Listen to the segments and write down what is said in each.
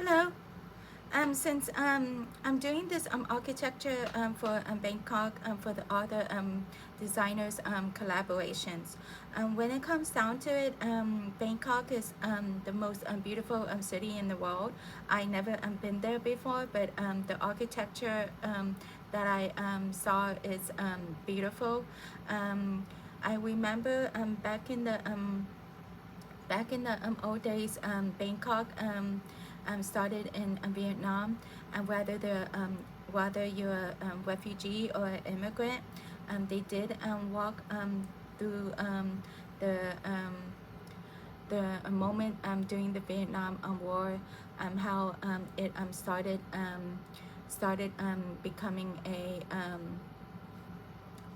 Hello. Since I'm doing this architecture for Bangkok for the other designers collaborations. When it comes down to it, Bangkok is the most beautiful city in the world. I never been there before, but the architecture that I saw is beautiful. Um, I remember back in the old days, Bangkok started in Vietnam, and whether you're a refugee or an immigrant, they did walk through the um, the moment during the Vietnam War, how it started becoming a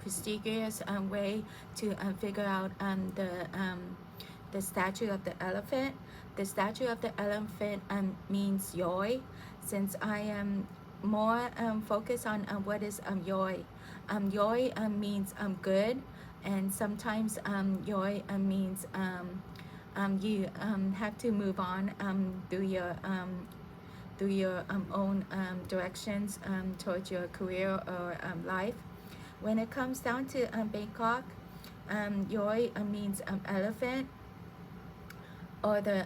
prestigious way to figure out the statue of the elephant. The statue of the elephant means joy. Since I am more focused on what is joy. Joy means good, and sometimes joy means you have to move on through your own directions towards your career or life. When it comes down to Bangkok, joy means elephant, or the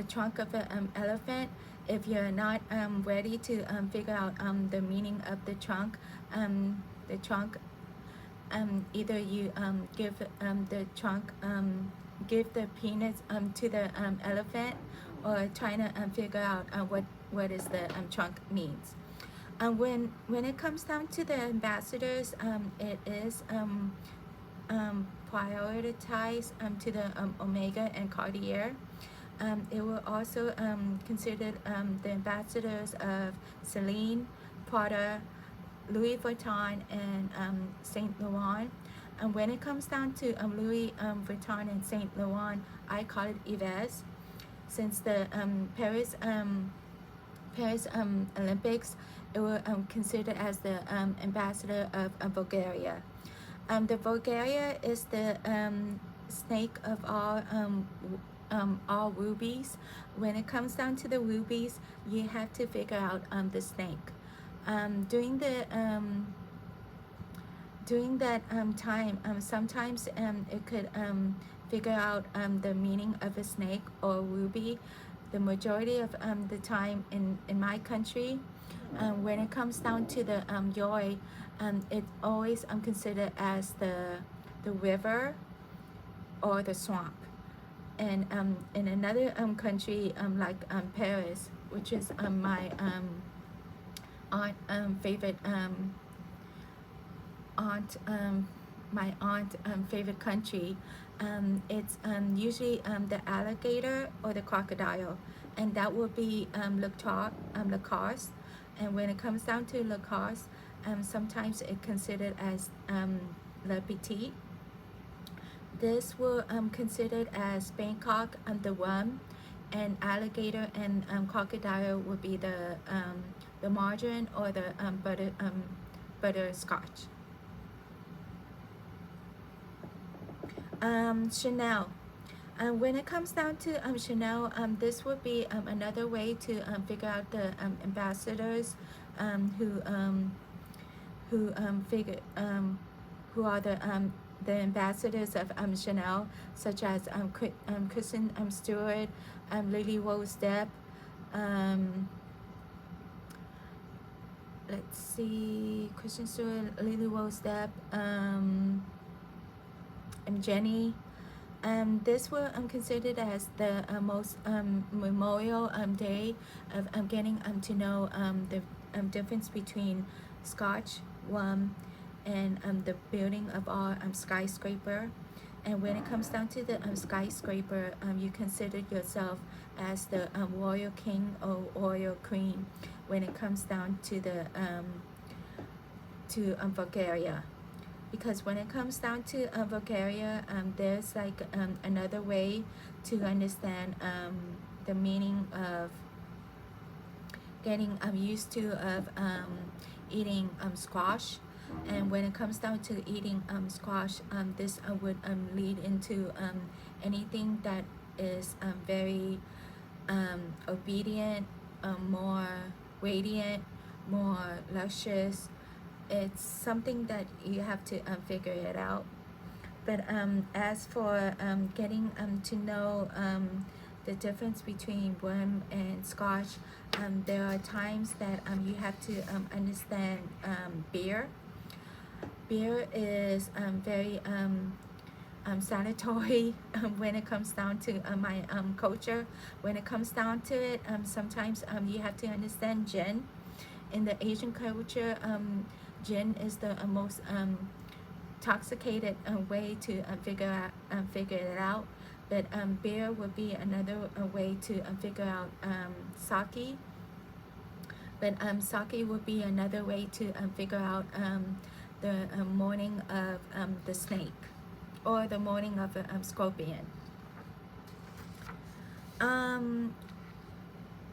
trunk of an elephant. If you're not ready to figure out the meaning of the trunk, either you give the trunk, give the peanuts to the elephant, or trying to figure out what is the trunk means. When it comes down to the ambassadors, it is prioritized to the Omega and Cartier. It will also consider the ambassadors of Celine, Prada, Louis Vuitton, and Saint Laurent. And when it comes down to Louis Vuitton and Saint Laurent, I call it Yves, since the Paris Olympics, it was considered as the ambassador of Bulgaria. The Bulgaria is the snake of all rubies. When it comes down to the rubies, you have to figure out the snake. During the during that time, sometimes it could figure out the meaning of a snake or ruby. The majority of the time in my country, when it comes down to the joy, it's always considered as the river or the swamp. And in another country like Paris, which is my aunt favorite aunt my aunt favorite country, it's usually the alligator or the crocodile, and that would be Lacoste. And when it comes down to Lacoste, sometimes it's considered as Le Petit. This will considered as Bangkok the rum, and alligator and crocodile would be the margarine or the butterscotch. Chanel. When it comes down to Chanel, this would be another way to figure out the ambassadors who figure who are the ambassadors of Chanel, such as Kristen Stewart, Lily Rose Depp. Let's see, Kristen Stewart, Lily Rose Depp, and Jenny. This will considered as the most memorial day of getting to know the difference between scotch, rum, and the building of our skyscraper. And when it comes down to the skyscraper, you consider yourself as the royal king or royal queen when it comes down to the Bulgaria. Because when it comes down to Bulgaria, there's like another way to understand the meaning of getting used to of eating squash. And when it comes down to eating squash, this would lead into anything that is very obedient more radiant, more luscious. It's something that you have to figure it out. But as for getting to know the difference between rum and scotch, there are times that you have to understand beer. Beer is very sanitary when it comes down to my culture. When it comes down to it, sometimes you have to understand gin. In the Asian culture, gin is the most intoxicated way to figure it out. But beer would be another way to figure out sake. But sake would be another way to figure out the morning of the snake, or the morning of a scorpion.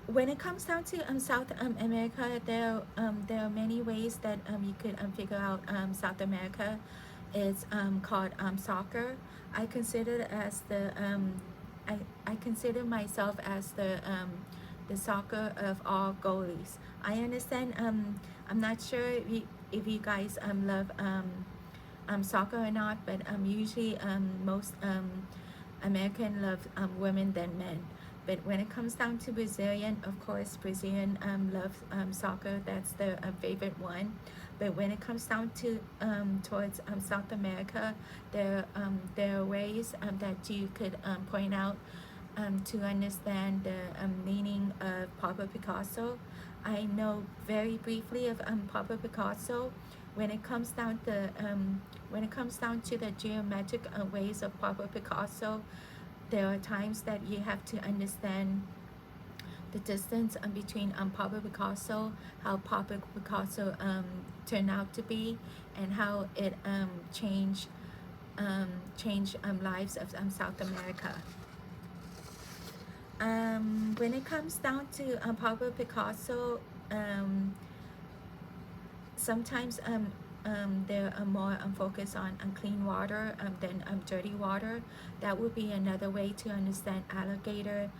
When it comes down to South America, there are many ways that you could figure out South America. It's called soccer. I consider it as the I consider myself as the soccer of all goalies. I understand. I'm not sure if you guys love soccer or not, but usually most American love women than men. But when it comes down to Brazilian, of course, Brazilian loves soccer. That's their favorite one. But when it comes down to towards South America, there are ways that you could point out to understand the meaning of Pablo Picasso. I know very briefly of Pablo Picasso. When it comes down to the geometric ways of Pablo Picasso, there are times that you have to understand the distance between Pablo Picasso, how Pablo Picasso turned out to be, and how it changed lives of South America. When it comes down to Pablo Picasso, sometimes there are more focus on clean water than dirty water. That would be another way to understand alligator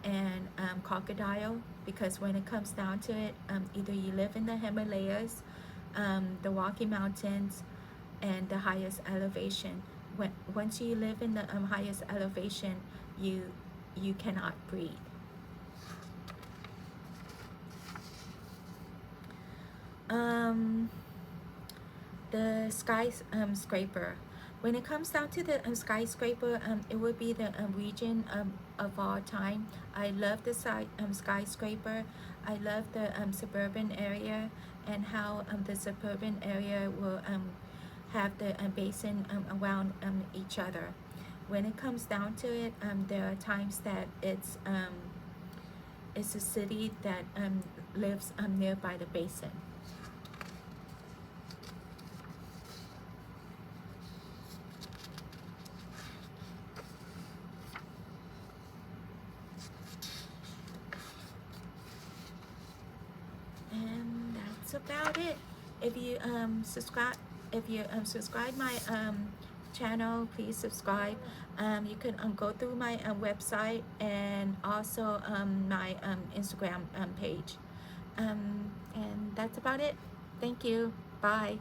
and crocodile, because when it comes down to it, either you live in the Himalayas, the Rocky Mountains, and the highest elevation. Once you live in the highest elevation, you cannot breathe. The skyscraper. When it comes down to the skyscraper, it would be the region of our time. I love the skyscraper. I love the suburban area, and how the suburban area will have the basin around each other. When it comes down to it, there are times that it's a city that lives nearby the basin. And that's about it. If you subscribe my channel, please subscribe. You can go through my website, and also my Instagram page. And that's about it. Thank you. Bye.